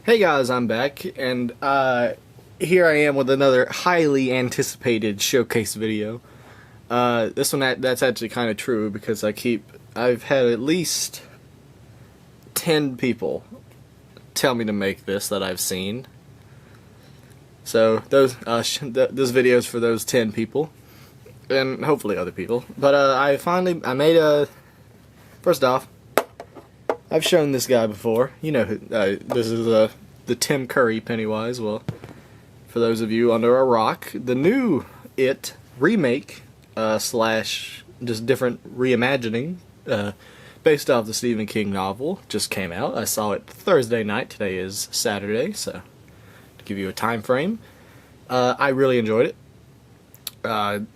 Hey guys, I'm back, and here I am with another highly anticipated showcase video. This one, that's actually kind of true, because I've had at least 10 people tell me to make this that I've seen. So, this video is for those 10 people, and hopefully other people. But first off, I've shown this guy before. You know, this is the Tim Curry Pennywise. Well, for those of you under a rock, the new It remake slash just different reimagining based off the Stephen King novel just came out. I saw it Thursday night. Today is Saturday, so to give you a time frame, I really enjoyed it. The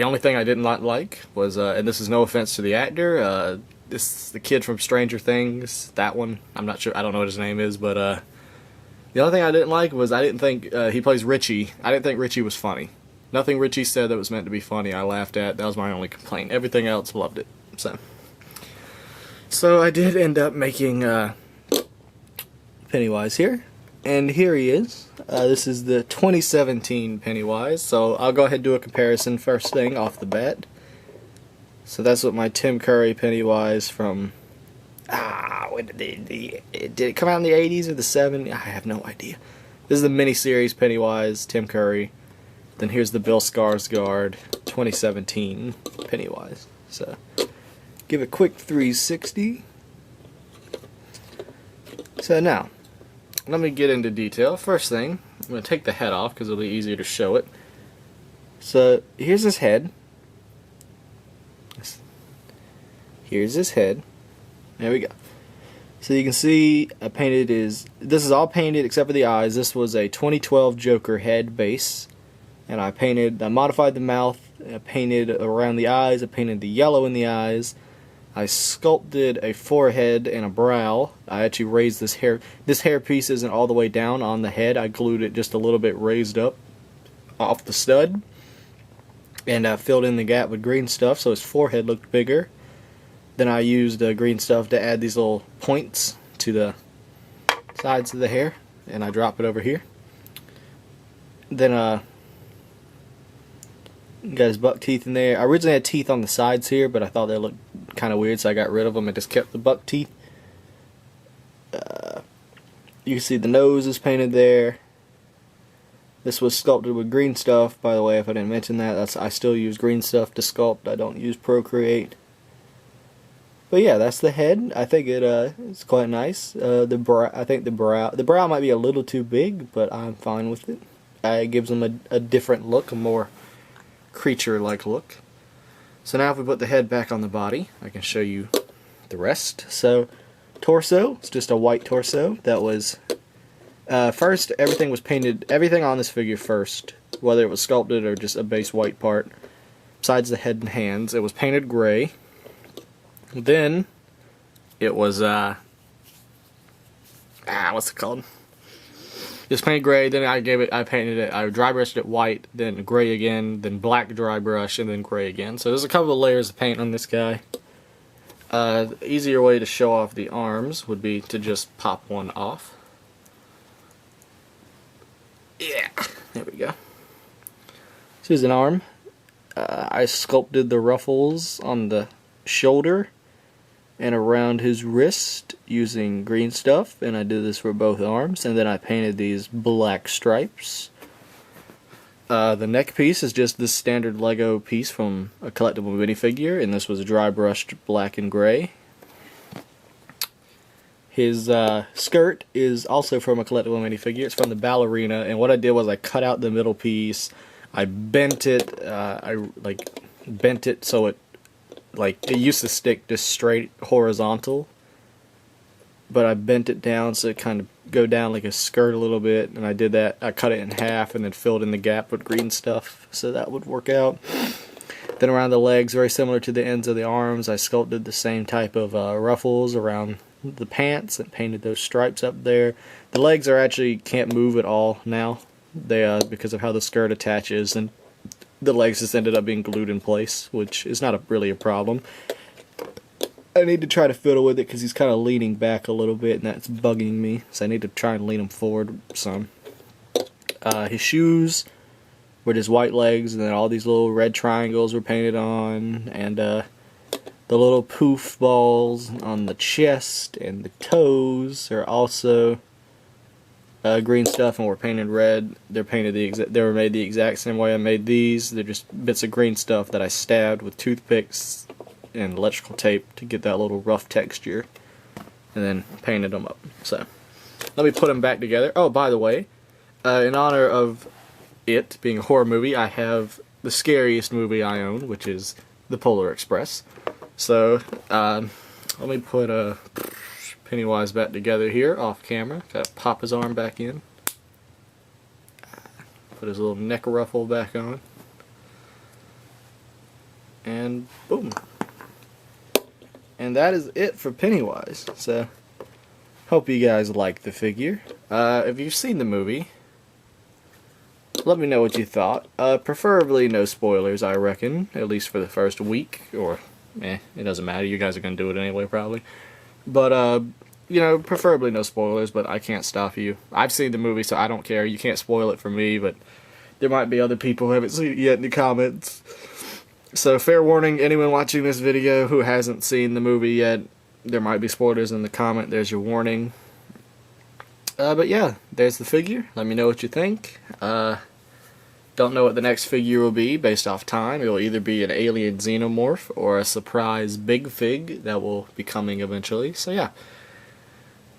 only thing I did not like was, and this is no offense to the actor, this is the kid from Stranger Things, that one. I'm not sure, I don't know what his name is, but the only thing I didn't like was I didn't think, he plays Richie. I didn't think Richie was funny. Nothing Richie said that was meant to be funny I laughed at. That was my only complaint. Everything else, loved it. So I did end up making Pennywise here. And here he is. This is the 2017 Pennywise. So I'll go ahead and do a comparison first thing off the bat. So that's what my Tim Curry Pennywise from, when did it come out in the 80s or the 70s? I have no idea. This is the miniseries Pennywise, Tim Curry. Then here's the Bill Skarsgård 2017 Pennywise. So give a quick 360. So now, let me get into detail. First thing, I'm going to take the head off because it'll be easier to show it. So here's his head. Here's his head. There we go. So you can see I painted this is all painted except for the eyes. This was a 2012 Joker head base. And I modified the mouth, I painted around the eyes, I painted the yellow in the eyes. I sculpted a forehead and a brow. I actually raised this hair. This hair piece isn't all the way down on the head. I glued it just a little bit raised up off the stud. And I filled in the gap with green stuff so his forehead looked bigger. Then I used green stuff to add these little points to the sides of the hair. And I drop it over here. Then got his buck teeth in there. I originally had teeth on the sides here, but I thought they looked kind of weird, so I got rid of them and just kept the buck teeth. You can see the nose is painted there. This was sculpted with green stuff, by the way, if I didn't mention that. I still use green stuff to sculpt. I don't use Procreate. But yeah, that's the head. I think it's quite nice. I think the brow might be a little too big, but I'm fine with it. It gives them a different look, a more creature-like look. So now if we put the head back on the body, I can show you the rest. So, torso, it's just a white torso. That was, first everything was painted, everything on this figure first, whether it was sculpted or just a base white part, besides the head and hands, it was painted gray. Then, it was, what's it called? Just painted gray, then I painted it, I dry brushed it white, then gray again, then black dry brush, and then gray again. So there's a couple of layers of paint on this guy. The easier way to show off the arms would be to just pop one off. Yeah, there we go. So here's an arm. I sculpted the ruffles on the shoulder and around his wrist using green stuff, and I did this for both arms, and then I painted these black stripes. The neck piece is just this standard Lego piece from a collectible minifigure, and this was dry brushed black and gray. His skirt is also from a collectible minifigure. It's from the ballerina, and what I did was I cut out the middle piece, I bent it, bent it so it used to stick just straight horizontal, but I bent it down so it kind of go down like a skirt a little bit, and I did that. I cut it in half and then filled in the gap with green stuff so that would work out. Then around the legs, very similar to the ends of the arms, I sculpted the same type of ruffles around the pants and painted those stripes up there. The legs can't move at all now, because of how the skirt attaches, and the legs just ended up being glued in place, which is not really a problem. I need to try to fiddle with it because he's kind of leaning back a little bit, and that's bugging me. So I need to try and lean him forward some. His shoes with his white legs, and then all these little red triangles were painted on, and the little poof balls on the chest and the toes are also green stuff and were painted red. They were made the exact same way I made these. They're just bits of green stuff that I stabbed with toothpicks and electrical tape to get that little rough texture, and then painted them up. So let me put them back together. Oh, by the way, in honor of it being a horror movie, I have the scariest movie I own, which is The Polar Express. So let me put Pennywise back together here off camera. Gotta pop his arm back in. Put his little neck ruffle back on. And boom. And that is it for Pennywise. So, hope you guys like the figure. If you've seen the movie, let me know what you thought. Preferably no spoilers, I reckon. At least for the first week. Or, it doesn't matter. You guys are going to do it anyway, probably. But, you know, preferably no spoilers, but I can't stop you. I've seen the movie, so I don't care. You can't spoil it for me, but there might be other people who haven't seen it yet in the comments. So, fair warning, anyone watching this video who hasn't seen the movie yet, there might be spoilers in the comment. There's your warning. But yeah, there's the figure. Let me know what you think. Don't know what the next figure will be based off time. It will either be an alien xenomorph or a surprise big fig that will be coming eventually. So yeah.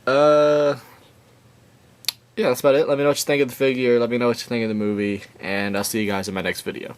Yeah, that's about it. Let me know what you think of the figure. Let me know what you think of the movie. And I'll see you guys in my next video.